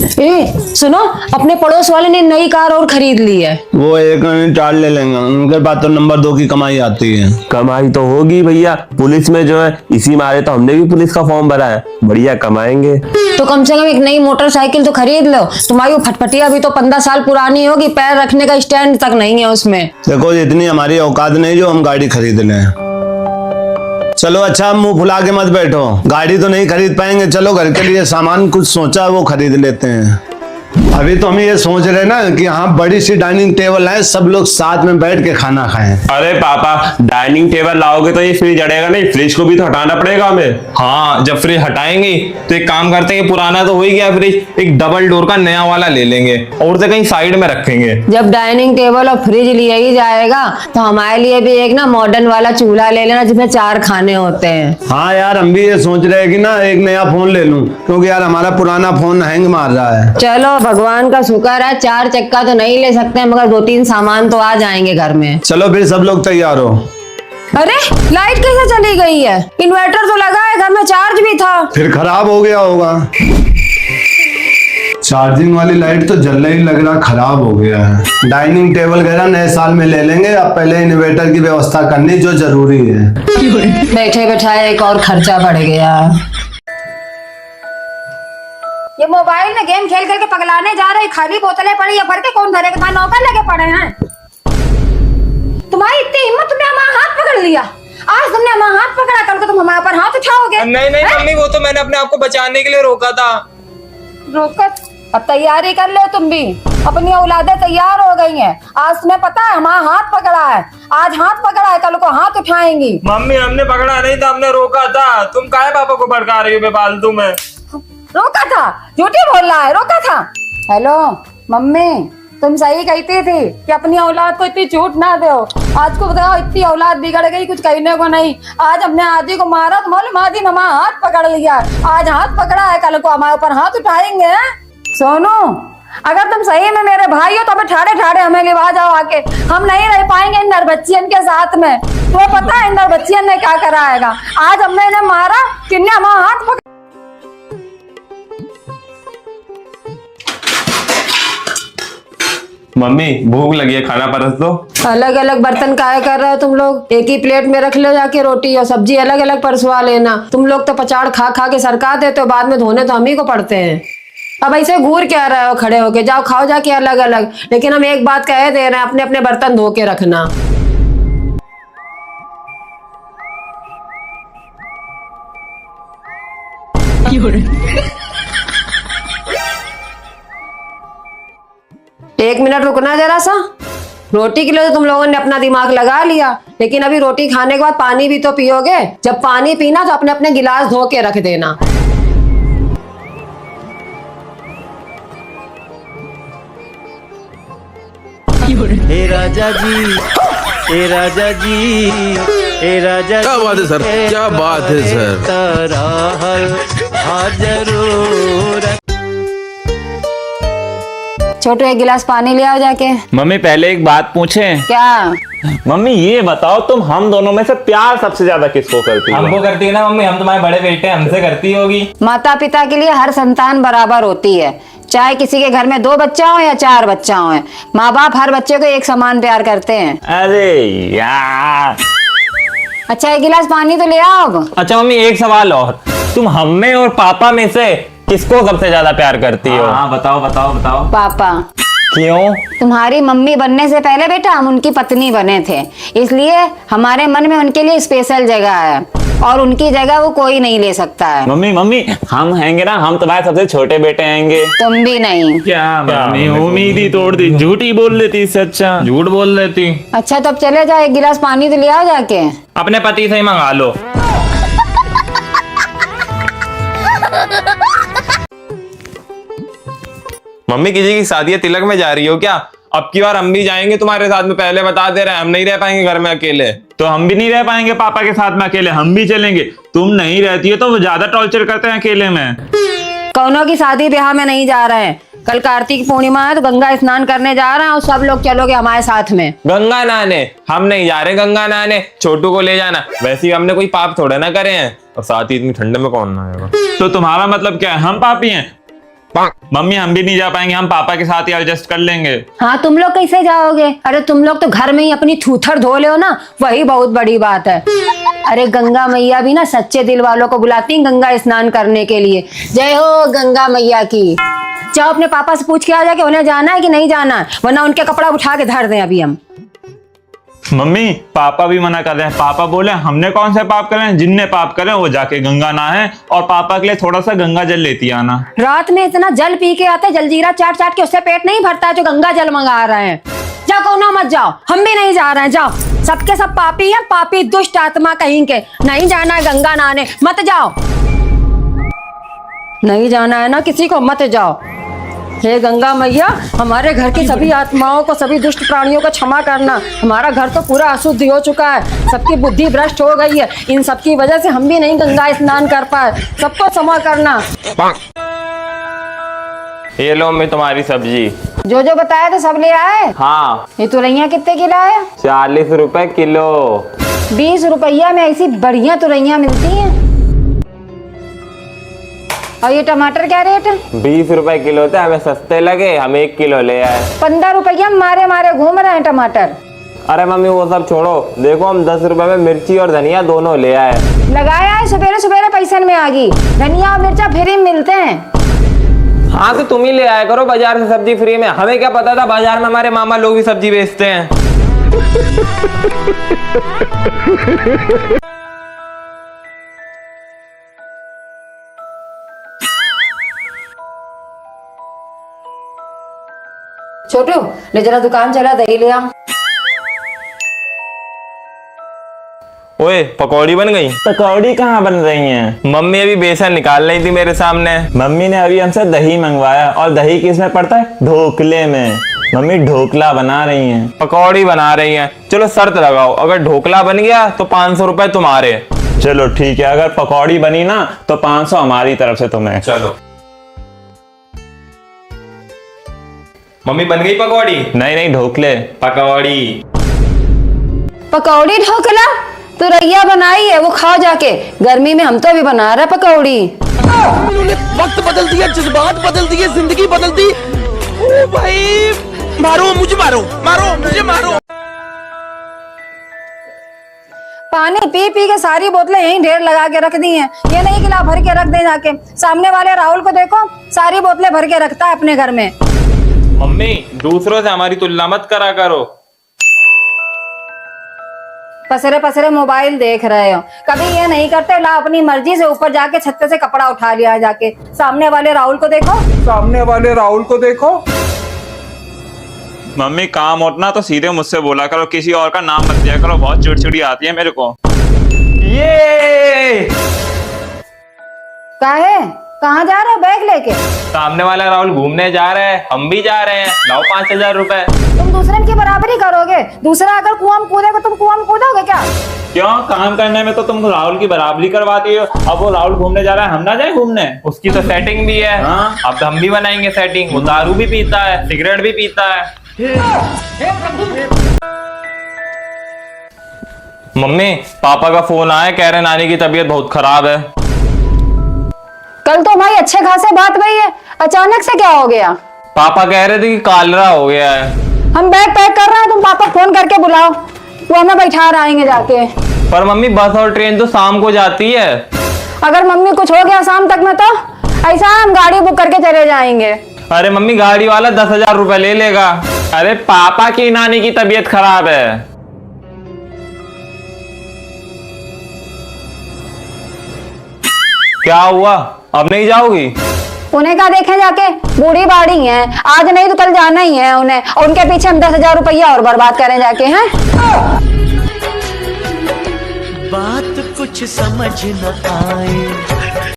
सुनो, अपने पड़ोस वाले ने नई कार और खरीद ली है। वो एक चार ले लेंगे, उनके पास तो नंबर 2 की कमाई आती है। कमाई तो होगी भैया, पुलिस में जो है, इसी मारे तो हमने भी पुलिस का फॉर्म भरा है, बढ़िया कमाएंगे। तो कम से कम एक नई मोटरसाइकिल तो खरीद लो। तुम्हारी वो फटफटिया भी तो 15 साल पुरानी होगी, पैर रखने का स्टैंड तक नहीं है उसमें। देखो इतनी हमारी औकात नहीं जो हम गाड़ी खरीद लें। चलो अच्छा, मुंह फुला के मत बैठो, गाड़ी तो नहीं खरीद पाएंगे, चलो घर के लिए सामान कुछ सोचा है वो खरीद लेते हैं। अभी तो हम ये सोच रहे ना कि हाँ बड़ी सी डाइनिंग टेबल है, सब लोग साथ में बैठ के खाना खाएं। अरे पापा, डाइनिंग टेबल लाओगे तो ये फ्रिज अड़ेगा नहीं, फ्रिज को भी तो हटाना पड़ेगा हमें। हाँ, जब फ्रिज हटाएंगे तो एक काम करते हैं, पुराना तो हो ही गया फ्रिज, एक डबल डोर का नया वाला ले लेंगे और उसे कहीं साइड में रखेंगे। जब डाइनिंग टेबल और फ्रिज लिया ही जाएगा तो हमारे लिए भी एक ना मॉडर्न वाला चूल्हा ले लेना जिसमें 4 खाने होते हैं। हाँ यार, हम भी ये सोच रहे हैं कि ना एक नया फोन ले लूं, क्योंकि यार हमारा पुराना फोन हैंग मार रहा है। चलो भगवान का शुक्र है, 4 चक्का तो नहीं ले सकते मगर 2-3 सामान तो आ जाएंगे घर में। चलो फिर सब लोग तैयार हो। अरे लाइट कैसे चली गई है? इन्वर्टर तो लगा है, घर में चार्ज भी था। फिर खराब हो गया होगा। चार्जिंग वाली लाइट तो जलने ही लग रहा खराब हो गया है। डाइनिंग टेबल वगैरह नए साल में ले लेंगे, अब पहले इन्वर्टर की व्यवस्था करनी जो जरूरी है। बैठे बैठाए एक और खर्चा बढ़ गया। ये मोबाइल में गेम खेल खेल के पगलाने जा रहे, खाली बोतलें पड़ी है, भर के कौन धरेगा? तुम्हारे नौकर लगे पड़े हैं। तुम्हारी इतनी हिम्मत, तुमने हमारा हाथ पकड़ लिया। आज तुमने हमारा हाथ पकड़ा, कल को तुम हमारे पर हाथ उठाओगे। नहीं नहीं मम्मी, वो तो मैंने अपने आप को बचाने के लिए रोका था। रोका? अब तैयारी कर लो तुम भी, अपनी औलादें तैयार हो गई हैं। आज तुम्हें पता है हमारा हाथ पकड़ा है, आज हाथ पकड़ा है, कल को हाथ उठाएंगी। मम्मी हमने पकड़ा नहीं था, हमने रोका था। तुम काहे पापा को भड़का रही हो बेफालतू में? रोका था? झूठी बोल रहा है, रोका था। हेलो मम्मी, तुम सही कहती थी कि अपनी औलाद को इतनी झूठ ना दो। आज को बताओ, इतनी औलाद बिगड़ गई, कुछ कहने को नहीं। आज हमने आदि को मारा तो मालूम, आदि ने हमारा हाथ पकड़ लिया। आज हाथ पकड़ा है, कल को हमारे ऊपर हाथ उठाएंगे। सोनू, अगर तुम सही में मेरे भाई हो तो हमें ठाड़े ठाड़े हमें लिवा जाओ आके। हम नहीं रह पाएंगे इन नरबच्चियन के साथ में। तुम्हें पता है इन नरबच्चियन ने क्या कराएगा? आज हमने इन्हें मारा, किन्ने हमारा हाथ पकड़ा। मम्मी भूख लगी है, खाना परस दो। अलग अलग बर्तन काहे कर रहे हो तुम लोग? एक ही प्लेट में रख लो जाके, रोटी और सब्जी अलग अलग परसवा लेना। तुम लोग तो पचाड़ खा खा के सरका देते हो, बाद में धोने तो हम ही को पड़ते हैं। अब ऐसे घूर क्या रहे हो खड़े होके? जाओ खाओ जाके अलग अलग। लेकिन हम एक बात कह दे रहे हैं, अपने अपने बर्तन धो के रखना। एक मिनट रुकना जरा सा। रोटी के लिए तो तुम लोगों ने अपना दिमाग लगा लिया, लेकिन अभी रोटी खाने के बाद पानी भी तो पियोगे। जब पानी पीना तो अपने अपने गिलास धो के रख देना। हे राजा जी, हे राजा जी, हे राजा। क्या बात है सर, क्या बात है सर। तारा जरूर। छोटू एक गिलास पानी ले आओ जाके। मम्मी पहले एक बात पूछें? क्या? मम्मी ये बताओ, तुम हम दोनों में से प्यार सबसे ज्यादा किसको करती हो? हमको करती है ना मम्मी, हम तुम्हारे बड़े बेटे, हमसे करती होगी। माता पिता के लिए हर संतान बराबर होती है, चाहे किसी के घर में 2 बच्चा हो या 4 बच्चा हो। माँ बाप हर बच्चे को एक समान प्यार करते हैं। अरे यार। अच्छा एक गिलास पानी तो ले आओ अब। अच्छा मम्मी एक सवाल और, तुम हम में और पापा में से किसको सबसे ज्यादा प्यार करती हो? हाँ बताओ बताओ बताओ। पापा। क्यों? तुम्हारी मम्मी बनने से पहले बेटा हम उनकी पत्नी बने थे, इसलिए हमारे मन में उनके लिए स्पेशल जगह है और उनकी जगह वो कोई नहीं ले सकता है। मम्मी मम्मी हम हैंगे ना, हम तुम्हारे सबसे छोटे बेटे हैंगे। तुम भी नहीं। क्या मम्मी, उम्मीद ही तोड़ दी, झूठी बोल लेती, इससे अच्छा झूठ बोल लेती। अच्छा तब चले जाओ, एक गिलास पानी तो ले आओ जाके। अपने पति से ही मंगा लो। मम्मी किसी की शादी है, तिलक में जा रही हो क्या? अब की बार हम भी जाएंगे तुम्हारे साथ में, पहले बता दे रहे हैं, हम नहीं रह पाएंगे घर में अकेले। तो हम भी नहीं रह पाएंगे पापा के साथ में अकेले, हम भी चलेंगे। तुम नहीं रहती हो तो वो ज्यादा टॉर्चर करते हैं अकेले में। कौनों की शादी ब्याह में नहीं जा रहे हैं। कल कार्तिक पूर्णिमा है तो गंगा स्नान करने जा रहे हैं और सब लोग चलोगे हमारे साथ में। गंगा नहाने? हम नहीं जा रहे गंगा नहाने, छोटू को ले जाना। वैसे ही हमने कोई पाप थोड़ा ना करे हैं, और साथ ही इतनी ठंडे में कौन नहाएगा? तो तुम्हारा मतलब क्या है, हम पापी हैं? मम्मी हम भी नहीं जा पाएंगे, हम पापा के साथ ही एडजस्ट कर लेंगे। हाँ, तुम लोग कैसे जाओगे? अरे तुम लोग तो घर में ही अपनी थूथर धो ले हो ना, वही बहुत बड़ी बात है। अरे गंगा मैया भी ना सच्चे दिल वालों को बुलाती हैं गंगा स्नान करने के लिए। जय हो गंगा मैया की। जाओ अपने पापा से पूछ के आ जाके उन्हें जाना है कि नहीं जाना है, वरना उनके कपड़ा उठा के धर दें अभी हम। मम्मी पापा भी मना कर रहे हैं। पापा बोले हमने कौन से पाप करे हैं, जिनने पाप करे वो जाके गंगा नहाए और पापा के लिए थोड़ा सा गंगा जल लेती आना। रात में इतना जल पी के आते, जलजीरा चाट चाट के उससे पेट नहीं भरता है जो गंगा जल मंगा रहे हैं। जाओ कोना मत जाओ, हम भी नहीं जा रहे हैं। जाओ, सबके सब पापी हैं, पापी दुष्ट आत्मा कहीं के। नहीं जाना है गंगा नहाने, मत जाओ। नहीं जाना है ना किसी को, मत जाओ। हे गंगा मैया, हमारे घर की सभी आत्माओं को, सभी दुष्ट प्राणियों को क्षमा करना। हमारा घर तो पूरा अशुद्ध हो चुका है, सबकी बुद्धि भ्रष्ट हो गई है। इन सबकी वजह से हम भी नहीं गंगा स्नान कर पाए, सबको क्षमा करना। ये लो मम्मी तुम्हारी सब्जी। जो जो बताया तो सब ले आए। हाँ। ये तुरैया कितने की लाए? 40 रुपए किलो। 20 रुपया में ऐसी बढ़िया तुरैया मिलती हैं। और ये टमाटर क्या रेट है? 20 रुपए किलो थे, हमें सस्ते लगे, हम 1 किलो ले आए। 15 रुपया मारे मारे घूम रहे हैं टमाटर। अरे मम्मी वो सब छोड़ो, देखो हम 10 रुपए में मिर्ची और धनिया दोनों ले आए। लगाया है सवेरे सवेरे पैसन में आ गई। धनिया और मिर्चा फ्री में मिलते हैं। हाँ तो तुम ही ले आया करो बाजार से सब्जी फ्री में। हमें क्या पता था बाजार में हमारे मामा लोग भी सब्जी बेचते हैं। छोटू ले जरा दुकान चला, दही ले आ। ओए पकौड़ी बन गई? पकौड़ी कहाँ बन रही हैं? मम्मी अभी बेसन निकाल रही थी मेरे सामने। मम्मी ने अभी हमसे दही मंगवाया, और दही किस में पड़ता है? ढोकले में। मम्मी ढोकला बना रही हैं। पकौड़ी बना रही हैं। चलो शर्त लगाओ, अगर ढोकला बन गया तो 500 रुपए तुम्हारे। चलो ठीक है, अगर पकौड़ी बनी ना तो 500 हमारी तरफ से तुम्हें। चलो। मम्मी बन गई पकौड़ी? नहीं नहीं, ढोकले। पकौड़ी। पकौड़ी ढोकला तुरैया बनाई है, वो खाओ जाके। गर्मी में हम तो अभी बना रहे पकौड़ी। उन्होंने वक्त बदल दिया, जज्बात बदल दिए, जिंदगी बदल दी। ओ भाई, मारो मुझे, मारो मारो मुझे, मारो। पानी पी पी के सारी बोतलें यहीं ढेर लगा के रख दी हैं। ये नहीं गिला भर के रख दे जाके। सामने वाले राहुल को देखो, सारी बोतलें भर के रखता है अपने घर में। मम्मी दूसरों से हमारी तुलना मत करा करो। पसरे पसरे मोबाइल देख रहे हो, कभी ये नहीं करते ला अपनी मर्जी से ऊपर जाके छत्ते से कपड़ा उठा लिया जाके। सामने वाले राहुल को देखो, सामने वाले राहुल को देखो। मम्मी काम उठना तो सीधे मुझसे बोला करो, किसी और का नाम मत दिया करो, बहुत चिड़चिड़ी आती है मेरे को। ये काहे कहाँ जा रहे हो बैग लेके? सामने वाला राहुल घूमने जा रहे हैं, हम भी जा रहे हैं। लाओ 5000 रुपए। तुम दूसरे की बराबरी करोगे? दूसरा अगर कुआं में कूदेगा तुम कुआं में कूदोगे क्या? क्यों, काम करने में तो तुम राहुल की बराबरी करवाती हो। अब वो राहुल घूमने जा रहा है, हम ना जाए घूमने? उसकी तो सेटिंग भी है। हाँ। अब तो हम भी बनाएंगे सेटिंग। वो दारू भी पीता है, सिगरेट भी पीता है। मम्मी पापा का फोन आया, कह रहे नानी की तबीयत बहुत खराब है। कल तो भाई अच्छे खासे बात भई है, अचानक से क्या हो गया? पापा कह रहे थे कि कालरा हो गया है। हम बैग पैक कर रहे हैं, तुम पापा फोन करके बुलाओ, वो हमें बैठा आएंगे जाके। पर मम्मी बस और ट्रेन तो शाम को जाती है। अगर मम्मी कुछ हो गया शाम तक में तो ऐसा हम गाड़ी बुक करके चले जाएंगे। अरे मम्मी गाड़ी वाला 10,000 रुपए ले लेगा। अरे पापा की नानी की तबीयत खराब है। क्या हुआ, अब नहीं जाओगी? उन्हें क्या देखे जाके, बूढ़ी बाड़ी हैं, आज नहीं तो कल जाना ही है उन्हें, और उनके पीछे हम 10,000 रुपया और बर्बाद करें जाके। हैं बात कुछ समझ न आए।